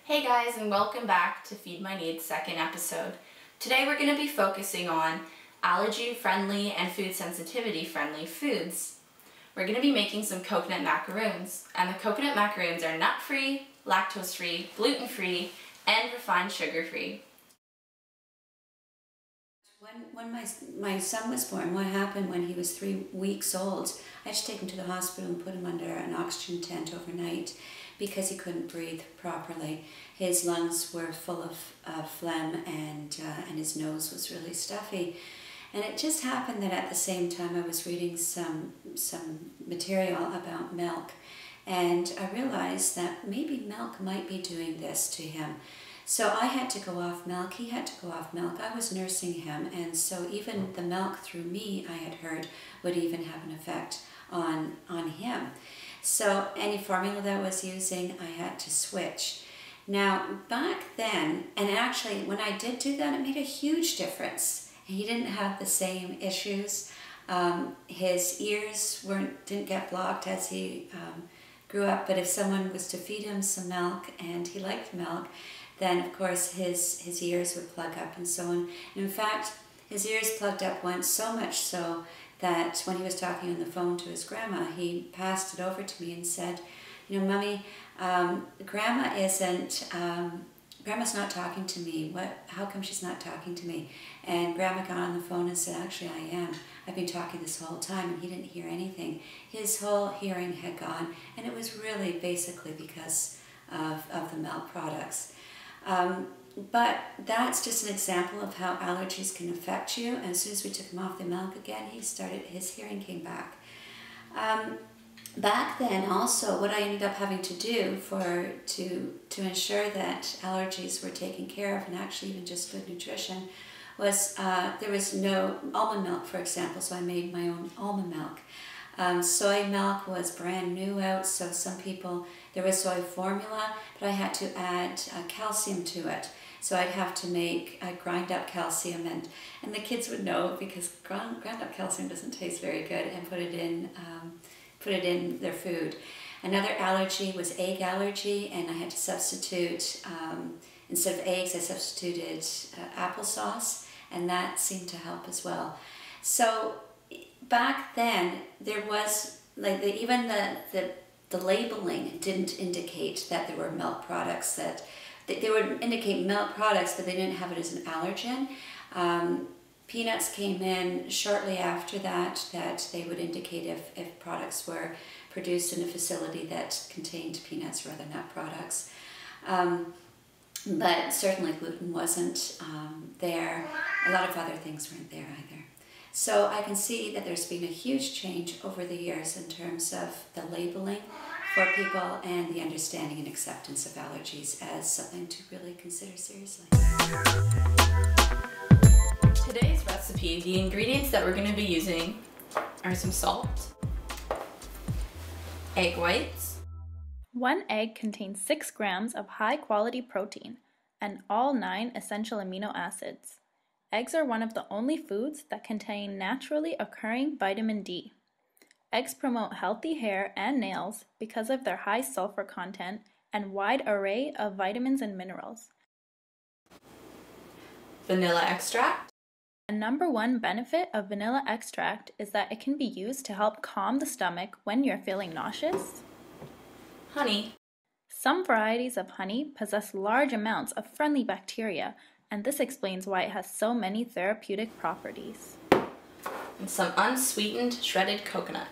Hey guys, and welcome back to Feed My Needs second episode. Today we're going to be focusing on allergy friendly and food sensitivity friendly foods. We're going to be making some coconut macaroons, and the coconut macaroons are nut free, lactose free, gluten free, and refined sugar free. When my son was born, what happened when he was 3 weeks old, I had to take him to the hospital and put him under an oxygen tent overnight because he couldn't breathe properly. His lungs were full of phlegm and his nose was really stuffy. And it just happened that at the same time I was reading some material about milk, and I realized that maybe milk might be doing this to him. So I had to go off milk, he had to go off milk. I was nursing him, and so even the milk through me, I had heard, would even have an effect on him. So any formula that I was using, I had to switch. Now back then, and actually when I did do that, it made a huge difference. He didn't have the same issues. His ears didn't get blocked as he grew up, but if someone was to feed him some milk and he liked milk, then of course his ears would plug up and so on. And in fact, his ears plugged up once, so much so that when he was talking on the phone to his grandma, he passed it over to me and said, you know, Mummy, Grandma's not talking to me. How come she's not talking to me? And Grandma got on the phone and said, actually I am. I've been talking this whole time, and he didn't hear anything. His whole hearing had gone, and it was really basically because of the milk products. But that's just an example of how allergies can affect you. And as soon as we took him off the milk again, his hearing came back. Back then also, what I ended up having to do to ensure that allergies were taken care of, and actually even just good nutrition, was there was no almond milk, for example, so I made my own almond milk. Soy milk was brand new out, so some people, there was soy formula, but I had to add calcium to it. So I'd grind up calcium, and the kids would know because ground up calcium doesn't taste very good, and put it in their food. Another allergy was egg allergy, and I had to substitute, instead of eggs, I substituted applesauce, and that seemed to help as well. So back then, there was, like, even the labeling didn't indicate that there were milk products that, they would indicate milk products, but they didn't have it as an allergen. Peanuts came in shortly after that they would indicate if products were produced in a facility that contained peanuts or other nut products. But certainly gluten wasn't there. A lot of other things weren't there either. So I can see that there's been a huge change over the years in terms of the labeling for people and the understanding and acceptance of allergies as something to really consider seriously. Today's recipe, the ingredients that we're going to be using are some salt, egg whites. 1 egg contains 6 grams of high-quality protein and all 9 essential amino acids. Eggs are one of the only foods that contain naturally occurring vitamin D. Eggs promote healthy hair and nails because of their high sulfur content and wide array of vitamins and minerals. Vanilla extract. The number one benefit of vanilla extract is that it can be used to help calm the stomach when you're feeling nauseous. Honey. Some varieties of honey possess large amounts of friendly bacteria, and this explains why it has so many therapeutic properties. And some unsweetened shredded coconut.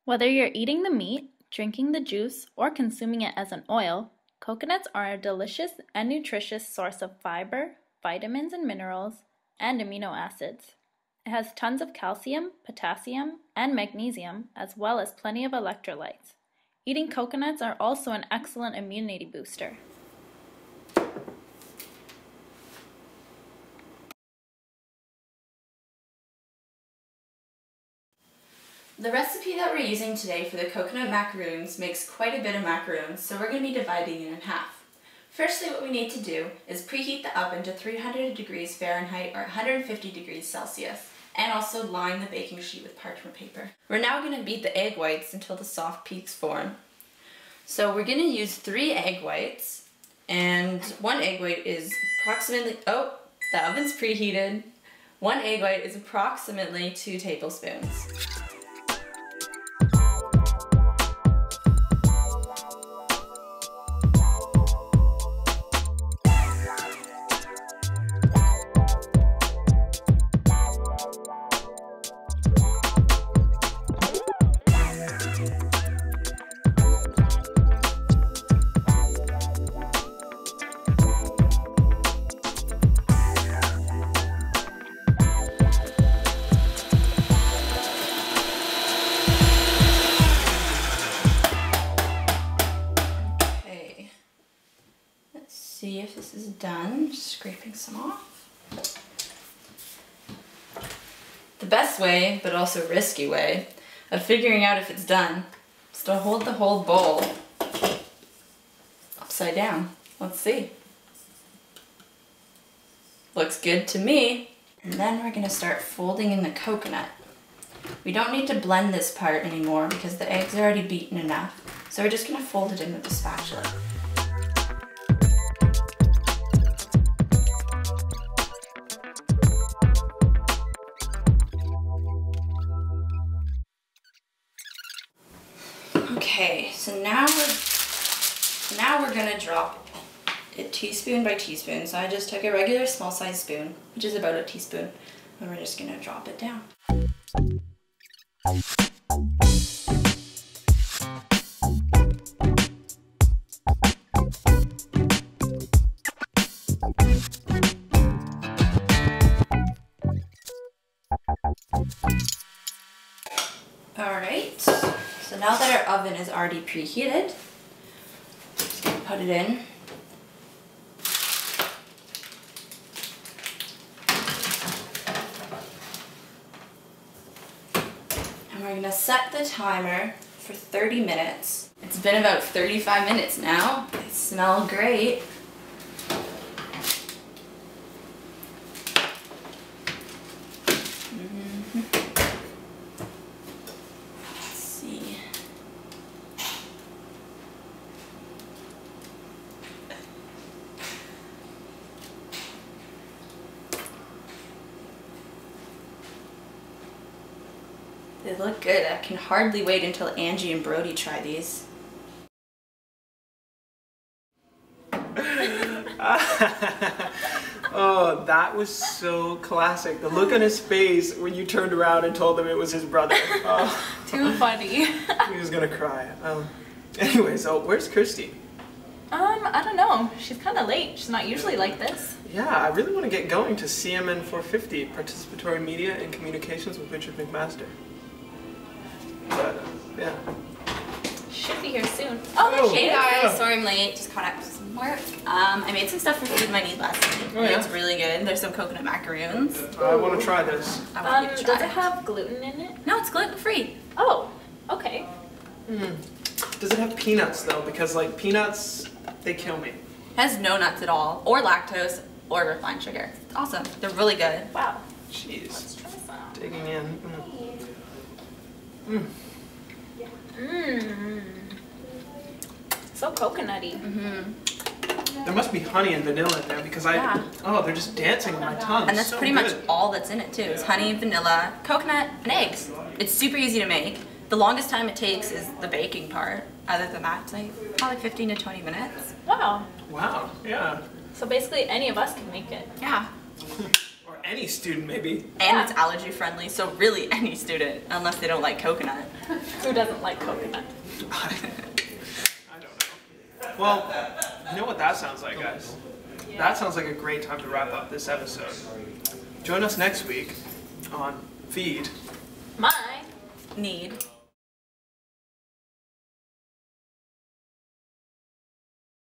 Whether you're eating the meat, drinking the juice, or consuming it as an oil, coconuts are a delicious and nutritious source of fiber, vitamins and minerals, and amino acids. It has tons of calcium, potassium, and magnesium, as well as plenty of electrolytes. Eating coconuts are also an excellent immunity booster. The recipe that we're using today for the coconut macaroons makes quite a bit of macaroons, so we're going to be dividing it in half. Firstly, what we need to do is preheat the oven to 300 degrees Fahrenheit or 150 degrees Celsius, and also line the baking sheet with parchment paper. We're now going to beat the egg whites until the soft peaks form. So we're going to use 3 egg whites, And 1 egg white is approximately, oh, the oven's preheated. 1 egg white is approximately 2 tablespoons. See if this is done. Just scraping some off. The best way, but also risky way, of figuring out if it's done is to hold the whole bowl upside down. Let's see. Looks good to me. And then we're gonna start folding in the coconut. We don't need to blend this part anymore because the eggs are already beaten enough. So we're just gonna fold it in with the spatula. Okay, so now we're gonna drop it teaspoon by teaspoon. So I just took a regular small size spoon, which is about a teaspoon, and we're just gonna drop it down. Alright, so now that our oven is already preheated, just gonna put it in. And we're gonna set the timer for 30 minutes. It's been about 35 minutes now. They smell great. They look good. I can hardly wait until Angie and Brody try these. Oh, that was so classic. The look on his face when you turned around and told him it was his brother. Oh. Too funny. He was gonna cry. Anyway, so where's Kirsty? I don't know. She's kind of late. She's not usually like this. Yeah, I really want to get going to CMN 450, Participatory Media and Communications with Richard McMaster. But, yeah. Should be here soon. Oh, Hey yeah. guys, sorry I'm late. Just caught up with some work. I made some stuff for Feed My Need last night. Oh, yeah? It's really good. There's some coconut macaroons. I want to try this. I want you to try. Does it have gluten in it? No, it's gluten free. Oh, okay. Does it have peanuts though? Because like peanuts, they kill me. It has no nuts at all, or lactose, or refined sugar. It's awesome. They're really good. Wow. Jeez. Let's try some. Digging in. So coconutty. There must be honey and vanilla in there because oh, they're just dancing on my tongue. And that's so pretty good. much all that's in it too. It's honey, vanilla, coconut, and eggs. It's super easy to make. The longest time it takes is the baking part. Other than that, it's like probably 15 to 20 minutes. Wow. Wow, yeah. So basically any of us can make it. Yeah. Or any student maybe. And it's allergy friendly, so really any student, unless they don't like coconut. Who doesn't like coconut? I don't know. Well, you know what that sounds like, guys? That sounds like a great time to wrap up this episode. Join us next week on Feed My Need